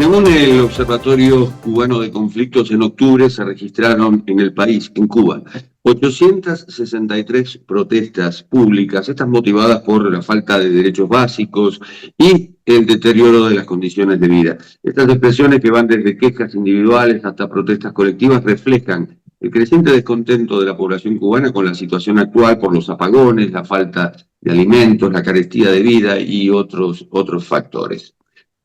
Según el Observatorio Cubano de Conflictos, en octubre se registraron en el país, en Cuba, 863 protestas públicas, estas motivadas por la falta de derechos básicos y el deterioro de las condiciones de vida. Estas expresiones, que van desde quejas individuales hasta protestas colectivas, reflejan el creciente descontento de la población cubana con la situación actual por los apagones, la falta de alimentos, la carestía de vida y otros factores.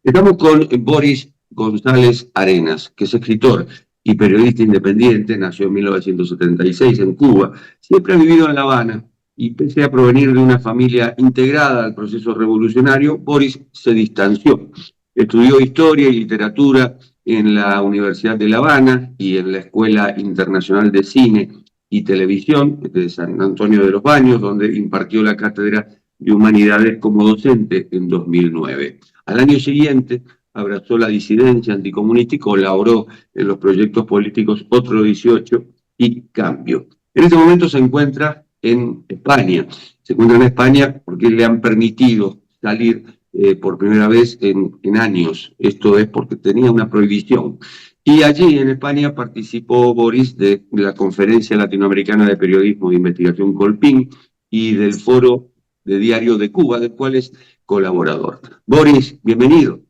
Estamos con Boris González Arenas, que es escritor y periodista independiente. Nació en 1976 en Cuba, siempre ha vivido en La Habana y pese a provenir de una familia integrada al proceso revolucionario, Boris se distanció. Estudió historia y literatura en la Universidad de La Habana y en la Escuela Internacional de Cine y Televisión de San Antonio de los Baños, donde impartió la cátedra de Humanidades como docente en 2009. Al año siguiente abrazó la disidencia anticomunista y colaboró en los proyectos políticos Otro 18 y Cambio. En este momento se encuentra en España. Se encuentra en España porque le han permitido salir por primera vez en años. Esto es porque tenía una prohibición. Y allí en España participó Boris de la Conferencia Latinoamericana de Periodismo de Investigación Colpín y del Foro de Diario de Cuba, del cual es colaborador. Boris, bienvenido.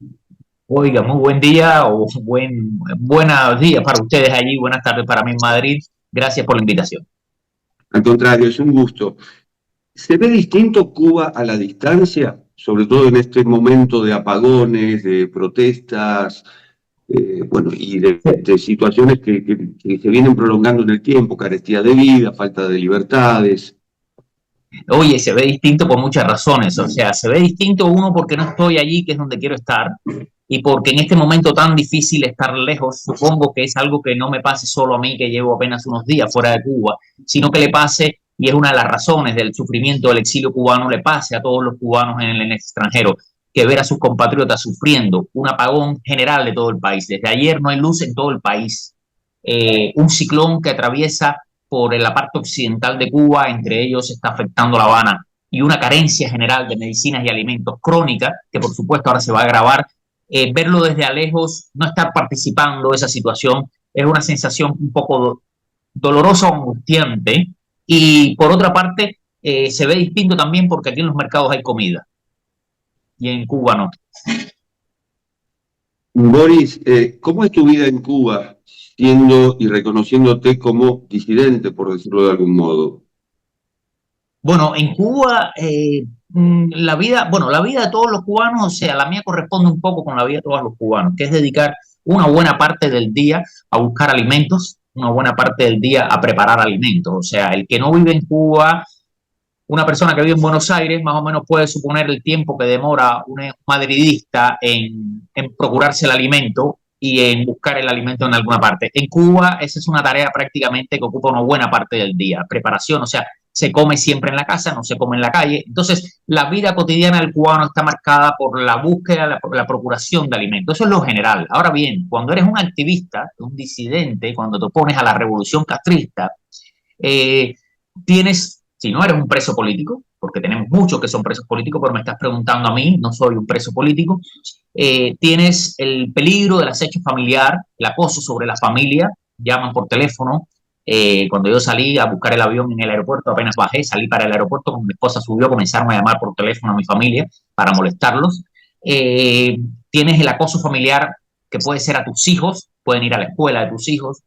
Oiga, muy buen día o buenos días para ustedes allí, buenas tardes para mí en Madrid. Gracias por la invitación. Al contrario, es un gusto. ¿Se ve distinto Cuba a la distancia, sobre todo en este momento de apagones, de protestas, y de situaciones que se vienen prolongando en el tiempo, carestía de vida, falta de libertades? Oye, se ve distinto por muchas razones. O sea, se ve distinto uno porque no estoy allí, que es donde quiero estar, y porque en este momento tan difícil estar lejos, supongo que es algo que no me pase solo a mí, que llevo apenas unos días fuera de Cuba, sino que le pase, y es una de las razones del sufrimiento del exilio cubano, le pase a todos los cubanos en el extranjero, que ver a sus compatriotas sufriendo un apagón general de todo el país. Desde ayer no hay luz en todo el país. Un ciclón que atraviesa por la parte occidental de Cuba, entre ellos está afectando La Habana, y una carencia general de medicinas y alimentos crónica, que por supuesto ahora se va a agravar. Verlo desde a lejos, no estar participando de esa situación, es una sensación un poco dolorosa o angustiante. Y por otra parte, se ve distinto también porque aquí en los mercados hay comida y en Cuba no. Boris, ¿cómo es tu vida en Cuba, siendo y reconociéndote como disidente, por decirlo de algún modo? Bueno, en Cuba, la vida, bueno, la vida de todos los cubanos, o sea, la mía corresponde un poco con la vida de todos los cubanos, que es dedicar una buena parte del día a buscar alimentos, una buena parte del día a preparar alimentos. O sea, el que no vive en Cuba, una persona que vive en Buenos Aires, más o menos puede suponer el tiempo que demora un madridista en procurarse el alimento y en buscar el alimento en alguna parte. En Cuba, esa es una tarea prácticamente que ocupa una buena parte del día. Preparación, o sea, se come siempre en la casa, no se come en la calle. Entonces, la vida cotidiana del cubano está marcada por la búsqueda, la procuración de alimentos. Eso es lo general. Ahora bien, cuando eres un activista, un disidente, cuando te opones a la revolución castrista, eh, tienes, si no eres un preso político, porque tenemos muchos que son presos políticos, pero me estás preguntando a mí, no soy un preso político, tienes el peligro del acecho familiar, el acoso sobre la familia, llaman por teléfono. Cuando yo salí a buscar el avión en el aeropuerto, apenas bajé, salí para el aeropuerto, cuando mi esposa subió, comenzaron a llamar por teléfono a mi familia para molestarlos. Tienes el acoso familiar que puede ser a tus hijos, pueden ir a la escuela de tus hijos.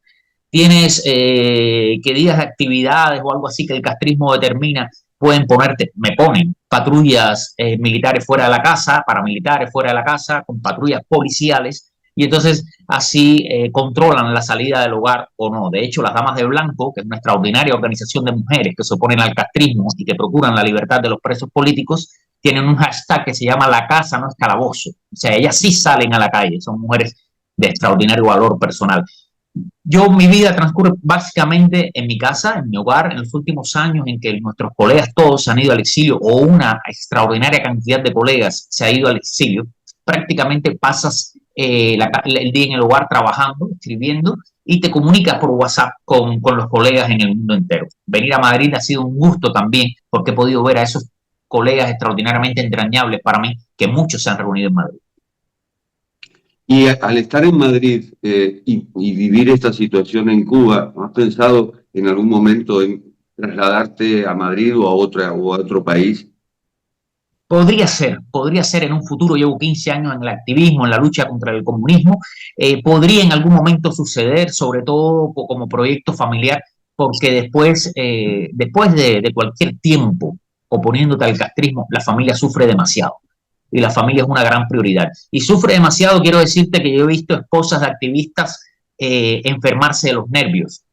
Tienes que días de actividades o algo así que el castrismo determina, pueden ponerte, me ponen patrullas militares fuera de la casa, paramilitares fuera de la casa, con patrullas policiales, y entonces así controlan la salida del hogar o no. De hecho, las Damas de Blanco, que es una extraordinaria organización de mujeres que se oponen al castrismo y que procuran la libertad de los presos políticos, tienen un hashtag que se llama La Casa No es Calabozo. O sea, ellas sí salen a la calle, son mujeres de extraordinario valor personal. Yo, mi vida transcurre básicamente en mi casa, en mi hogar, en los últimos años en que nuestros colegas todos han ido al exilio o una extraordinaria cantidad de colegas se ha ido al exilio. Prácticamente pasas el día en el hogar trabajando, escribiendo y te comunicas por WhatsApp con los colegas en el mundo entero. Venir a Madrid ha sido un gusto también porque he podido ver a esos colegas extraordinariamente entrañables para mí, que muchos se han reunido en Madrid. Y al estar en Madrid y vivir esta situación en Cuba, ¿has pensado en algún momento en trasladarte a Madrid o a otro país? Podría ser en un futuro. Llevo 15 años en el activismo, en la lucha contra el comunismo. Podría en algún momento suceder, sobre todo como proyecto familiar, porque después de cualquier tiempo oponiéndote al castrismo, la familia sufre demasiado. Y la familia es una gran prioridad. Y sufre demasiado, quiero decirte que yo he visto esposas de activistas enfermarse de los nervios,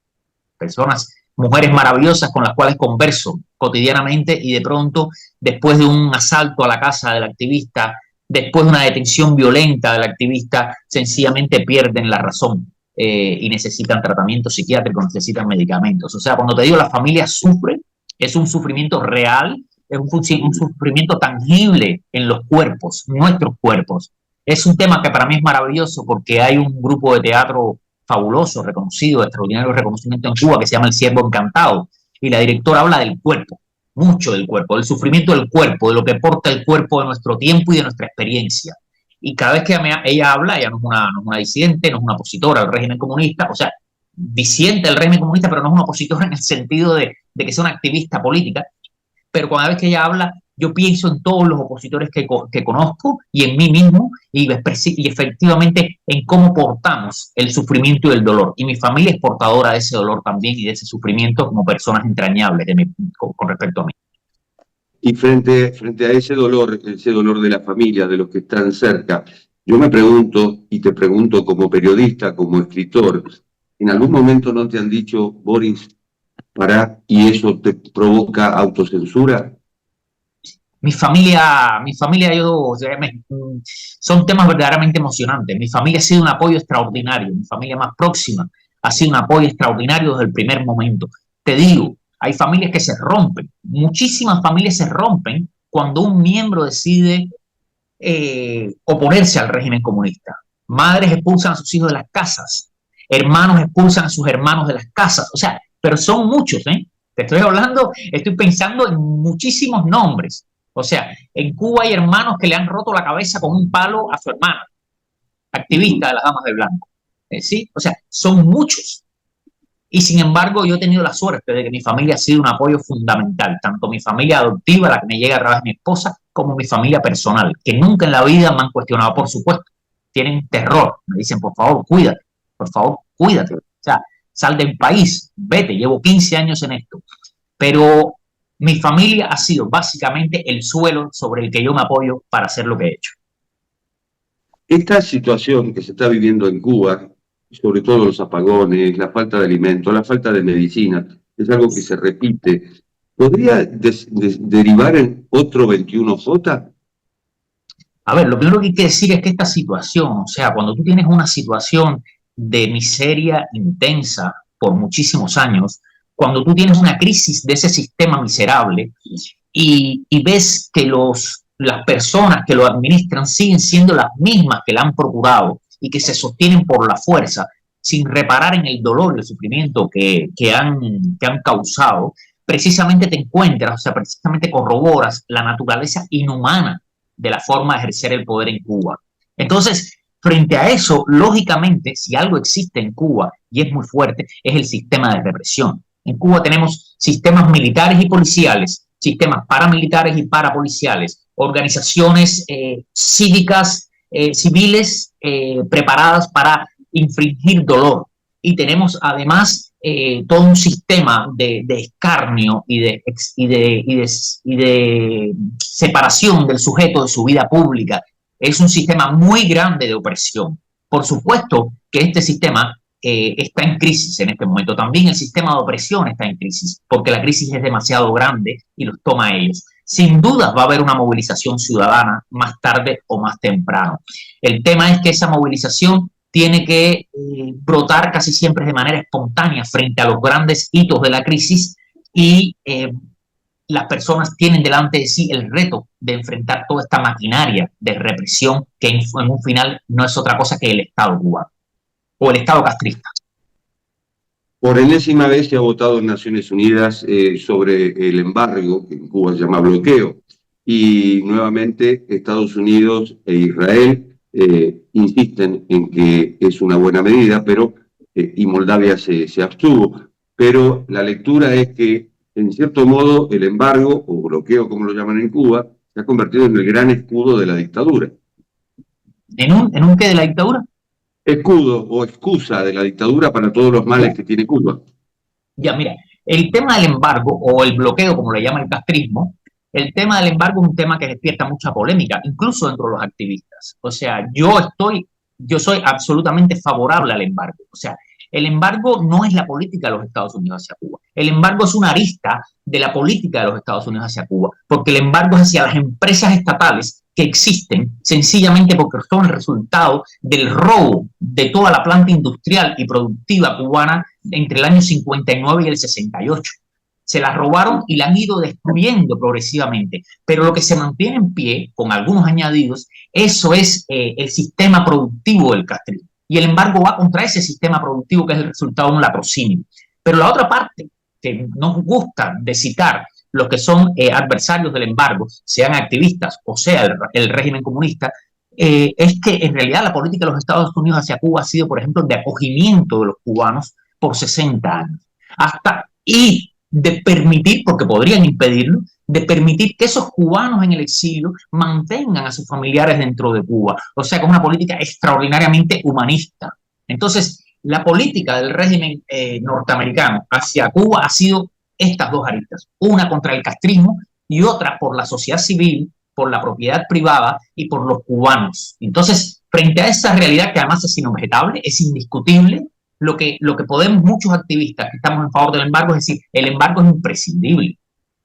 personas, mujeres maravillosas con las cuales converso cotidianamente y de pronto, después de un asalto a la casa del activista, después de una detención violenta del activista, sencillamente pierden la razón y necesitan tratamiento psiquiátrico, necesitan medicamentos. O sea, cuando te digo la familia sufre, es un sufrimiento real, es un sufrimiento tangible en los cuerpos, nuestros cuerpos. Es un tema que para mí es maravilloso porque hay un grupo de teatro fabuloso, reconocido, de extraordinario reconocimiento en Cuba, que se llama El Ciervo Encantado. Y la directora habla del cuerpo, mucho del cuerpo, del sufrimiento del cuerpo, de lo que porta el cuerpo de nuestro tiempo y de nuestra experiencia. Y cada vez que ella habla, ella no es una disidente, no es una opositora al régimen comunista, o sea, disiente del régimen comunista, pero no es una opositora en el sentido de que sea una activista política, pero cada vez que ella habla, yo pienso en todos los opositores que conozco y en mí mismo y efectivamente en cómo portamos el sufrimiento y el dolor. Y mi familia es portadora de ese dolor también y de ese sufrimiento como personas entrañables con respecto a mí. Y frente a ese dolor de la familia, de los que están cerca, yo me pregunto, y te pregunto como periodista, como escritor, ¿en algún momento no te han dicho, Boris, pará, y eso te provoca autocensura? Son temas verdaderamente emocionantes. Mi familia ha sido un apoyo extraordinario, mi familia más próxima ha sido un apoyo extraordinario desde el primer momento. Te digo, hay familias que se rompen, muchísimas familias se rompen cuando un miembro decide oponerse al régimen comunista. Madres expulsan a sus hijos de las casas, hermanos expulsan a sus hermanos de las casas, o sea, pero son muchos, ¿eh? Te estoy hablando, estoy pensando en muchísimos nombres. O sea, en Cuba hay hermanos que le han roto la cabeza con un palo a su hermana, activista de las Damas de Blanco. ¿Sí? O sea, son muchos. Y sin embargo, yo he tenido la suerte de que mi familia ha sido un apoyo fundamental, tanto mi familia adoptiva, la que me llega a través de mi esposa, como mi familia personal, que nunca en la vida me han cuestionado, por supuesto. Tienen terror, me dicen, por favor, cuídate. O sea, sal del país, vete, llevo 15 años en esto. Pero mi familia ha sido básicamente el suelo sobre el que yo me apoyo para hacer lo que he hecho. Esta situación que se está viviendo en Cuba, sobre todo los apagones, la falta de alimentos, la falta de medicina, es algo que se repite. ¿Podría derivar en otro 21J? A ver, lo primero que hay que decir es que esta situación, o sea, cuando tú tienes una situación de miseria intensa por muchísimos años, cuando tú tienes una crisis de ese sistema miserable y ves que las personas que lo administran siguen siendo las mismas que la han procurado y que se sostienen por la fuerza, sin reparar en el dolor y el sufrimiento que han causado, precisamente te encuentras, o sea, precisamente corroboras la naturaleza inhumana de la forma de ejercer el poder en Cuba. Entonces, frente a eso, lógicamente, si algo existe en Cuba y es muy fuerte, es el sistema de represión. En Cuba tenemos sistemas militares y policiales, sistemas paramilitares y parapoliciales, organizaciones cívicas, civiles, preparadas para infringir dolor. Y tenemos además todo un sistema de escarnio y de separación del sujeto de su vida pública. Es un sistema muy grande de opresión. Por supuesto que este sistema está en crisis en este momento. También el sistema de opresión está en crisis, porque la crisis es demasiado grande y los toma a ellos. Sin duda va a haber una movilización ciudadana más tarde o más temprano. El tema es que esa movilización tiene que brotar casi siempre de manera espontánea frente a los grandes hitos de la crisis y las personas tienen delante de sí el reto de enfrentar toda esta maquinaria de represión que en un final no es otra cosa que el Estado cubano o el Estado castrista. Por enésima vez se ha votado en Naciones Unidas sobre el embargo, que en Cuba se llama bloqueo, y nuevamente Estados Unidos e Israel insisten en que es una buena medida, pero y Moldavia se abstuvo. Pero la lectura es que, en cierto modo, el embargo, o bloqueo, como lo llaman en Cuba, se ha convertido en el gran escudo de la dictadura. ¿En un qué de la dictadura? Escudo o excusa de la dictadura para todos los males que tiene Cuba. Ya, mira, el tema del embargo o el bloqueo, como le llama el castrismo, el tema del embargo es un tema que despierta mucha polémica, incluso dentro de los activistas. O sea, yo soy absolutamente favorable al embargo. O sea, el embargo no es la política de los Estados Unidos hacia Cuba. El embargo es una arista de la política de los Estados Unidos hacia Cuba, porque el embargo es hacia las empresas estatales que existen sencillamente porque son el resultado del robo de toda la planta industrial y productiva cubana entre el año 59 y el 68. Se la robaron y la han ido destruyendo progresivamente. Pero lo que se mantiene en pie, con algunos añadidos, eso es el sistema productivo del castrismo. Y el embargo va contra ese sistema productivo que es el resultado de un latrocinio. Pero la otra parte que nos gusta de citar los que son adversarios del embargo, sean activistas o sea el régimen comunista, es que en realidad la política de los Estados Unidos hacia Cuba ha sido, por ejemplo, de acogimiento de los cubanos por 60 años. Y de permitir, porque podrían impedirlo, de permitir que esos cubanos en el exilio mantengan a sus familiares dentro de Cuba. O sea, con una política extraordinariamente humanista. Entonces, la política del régimen norteamericano hacia Cuba ha sido estas dos aristas, una contra el castrismo y otra por la sociedad civil, por la propiedad privada y por los cubanos. Entonces, frente a esa realidad que además es inobjetable, es indiscutible, lo que podemos muchos activistas que estamos en favor del embargo es decir, el embargo es imprescindible.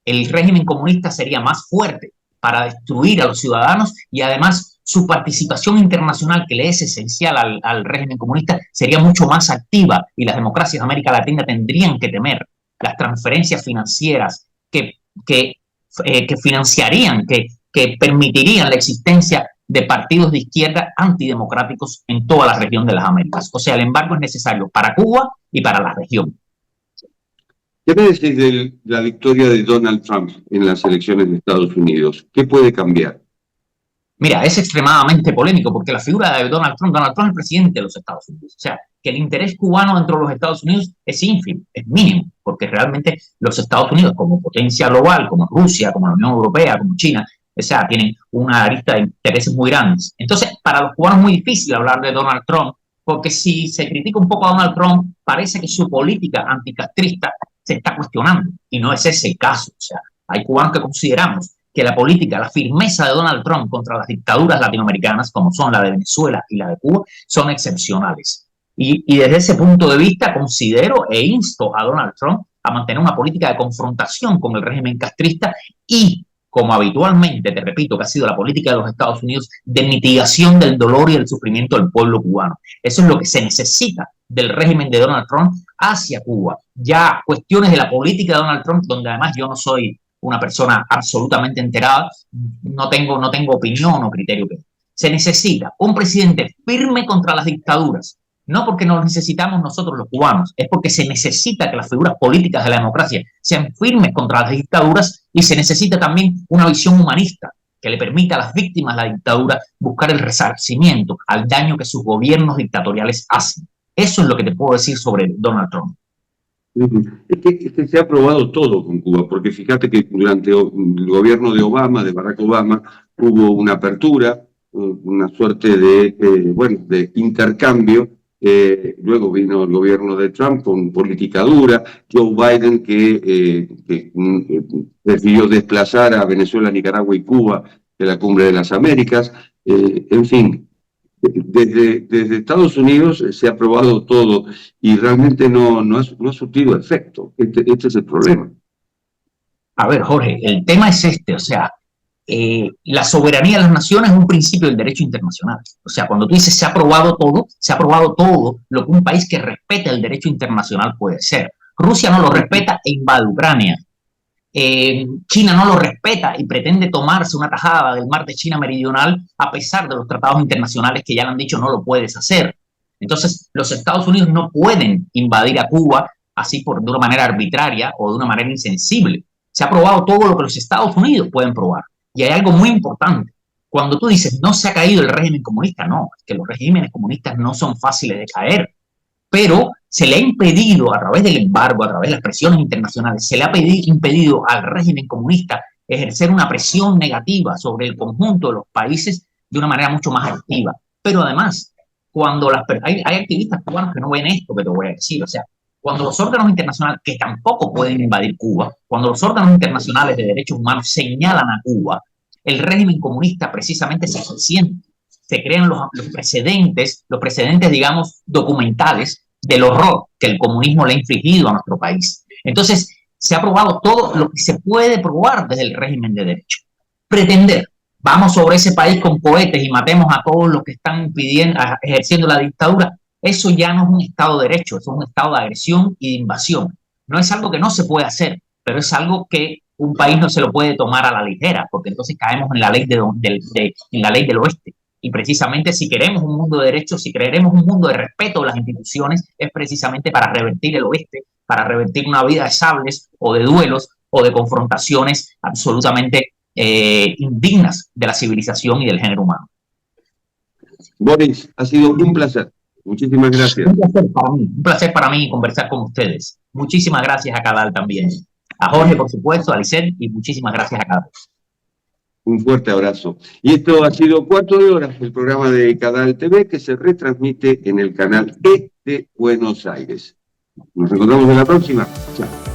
El régimen comunista sería más fuerte para destruir a los ciudadanos y además su participación internacional, que le es esencial al régimen comunista, sería mucho más activa y las democracias de América Latina tendrían que temer las transferencias financieras que financiarían, que permitirían la existencia de partidos de izquierda antidemocráticos en toda la región de las Américas. O sea, el embargo es necesario para Cuba y para la región. ¿Qué me decís de la victoria de Donald Trump en las elecciones de Estados Unidos? ¿Qué puede cambiar? Mira, es extremadamente polémico porque la figura de Donald Trump es el presidente de los Estados Unidos. O sea, que el interés cubano dentro de los Estados Unidos es ínfimo, es mínimo, porque realmente los Estados Unidos como potencia global, como Rusia, como la Unión Europea, como China, o sea, tienen una arista de intereses muy grandes. Entonces, para los cubanos es muy difícil hablar de Donald Trump, porque si se critica un poco a Donald Trump, parece que su política anticastrista se está cuestionando, y no es ese el caso. O sea, hay cubanos que consideramos que la política, la firmeza de Donald Trump contra las dictaduras latinoamericanas, como son la de Venezuela y la de Cuba, son excepcionales. Y desde ese punto de vista considero e insto a Donald Trump a mantener una política de confrontación con el régimen castrista y, como habitualmente, te repito, que ha sido la política de los Estados Unidos, de mitigación del dolor y el sufrimiento del pueblo cubano. Eso es lo que se necesita del régimen de Donald Trump hacia Cuba. Ya cuestiones de la política de Donald Trump, donde además yo no soy una persona absolutamente enterada, no tengo opinión o criterio. Se necesita un presidente firme contra las dictaduras, no porque nos necesitamos nosotros los cubanos, es porque se necesita que las figuras políticas de la democracia sean firmes contra las dictaduras y se necesita también una visión humanista que le permita a las víctimas de la dictadura buscar el resarcimiento al daño que sus gobiernos dictatoriales hacen. Eso es lo que te puedo decir sobre Donald Trump. Es que se ha probado todo con Cuba, porque fíjate que durante el gobierno de Obama, de Barack Obama, hubo una apertura, una suerte de intercambio. Luego vino el gobierno de Trump con política dura, Joe Biden que decidió desplazar a Venezuela, Nicaragua y Cuba de la Cumbre de las Américas. En fin, desde Estados Unidos se ha probado todo y realmente no ha surtido efecto. Este es el problema. A ver, Jorge, el tema es este, o sea, la soberanía de las naciones es un principio del derecho internacional. O sea, cuando tú dices se ha probado todo lo que un país que respeta el derecho internacional puede ser. Rusia no lo respeta e invade Ucrania. China no lo respeta y pretende tomarse una tajada del mar de China Meridional a pesar de los tratados internacionales que ya le han dicho no lo puedes hacer. Entonces, los Estados Unidos no pueden invadir a Cuba así de una manera arbitraria o de una manera insensible. Se ha probado todo lo que los Estados Unidos pueden probar. Y hay algo muy importante. Cuando tú dices no se ha caído el régimen comunista, no, es que los regímenes comunistas no son fáciles de caer, pero se le ha impedido a través del embargo, a través de las presiones internacionales, se le ha impedido al régimen comunista ejercer una presión negativa sobre el conjunto de los países de una manera mucho más activa. Pero además, cuando hay activistas cubanos que no ven esto que te voy a decir, o sea, cuando los órganos internacionales, que tampoco pueden invadir Cuba, cuando los órganos internacionales de derechos humanos señalan a Cuba, el régimen comunista precisamente se resiente. Se crean los precedentes, digamos, documentales del horror que el comunismo le ha infligido a nuestro país. Entonces, se ha probado todo lo que se puede probar desde el régimen de derecho. Pretender, vamos sobre ese país con cohetes y matemos a todos los que están ejerciendo la dictadura, eso ya no es un Estado de Derecho, eso es un Estado de agresión y de invasión. No es algo que no se puede hacer, pero es algo que un país no se lo puede tomar a la ligera, porque entonces caemos en la ley, en la ley del oeste. Y precisamente si queremos un mundo de derechos, si queremos un mundo de respeto de las instituciones, es precisamente para revertir el oeste, para revertir una vida de sables o de duelos o de confrontaciones absolutamente indignas de la civilización y del género humano. Boris, ha sido un placer. Muchísimas gracias. Un placer para mí conversar con ustedes. Muchísimas gracias a Cadal también. A Jorge, por supuesto, a Lisset, y muchísimas gracias a Cadal. Un fuerte abrazo. Y esto ha sido Cuarto de Hora, el programa de Cadal TV que se retransmite en el canal E de Buenos Aires. Nos encontramos en la próxima. Chao.